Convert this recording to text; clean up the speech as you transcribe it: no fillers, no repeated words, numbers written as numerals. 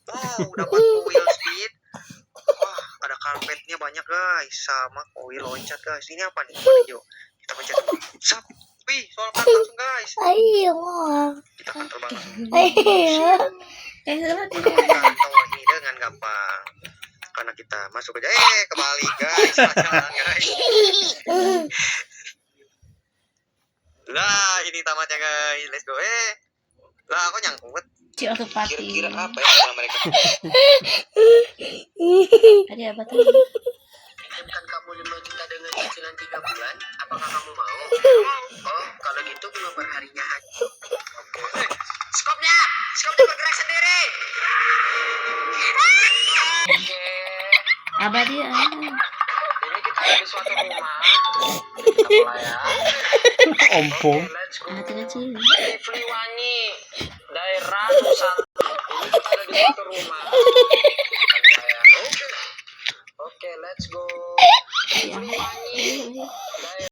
Oh, dapat koil speed. Wah, ada karpetnya banyak guys, sama koil loncat guys. Ini apa nih? Warna hijau. Kita pencet. Sap. Wih, soal kan langsung guys. Ayo. Kita akan terbang langsung. Ayo. Tahu ini dengan gampang. Karena kita masuk aja. Kembali guys. Jalan guys. Lah, ini tamatnya guys. Let's go. Lah, aku nyangkut. Otopati. Kira-kira apa ya sama mereka? Ada apa tadi? Pinjamkan kamu 5 juta dengan cicilan 3 bulan. Apakah kamu mau? Oh, kalau gitu bunga perharinya aja. Oke. Skopnya bergerak sendiri. Oke. Apa dia? Ini kita ada di suatu rumah. Kita mulai ya. Ompong. Oke, let's go. Hati kecil. Di Fliwangi, daerah Nusantara. Ini kita ada di suatu rumah. Kita mulai ya. Oke, let's go. Di Fliwangi.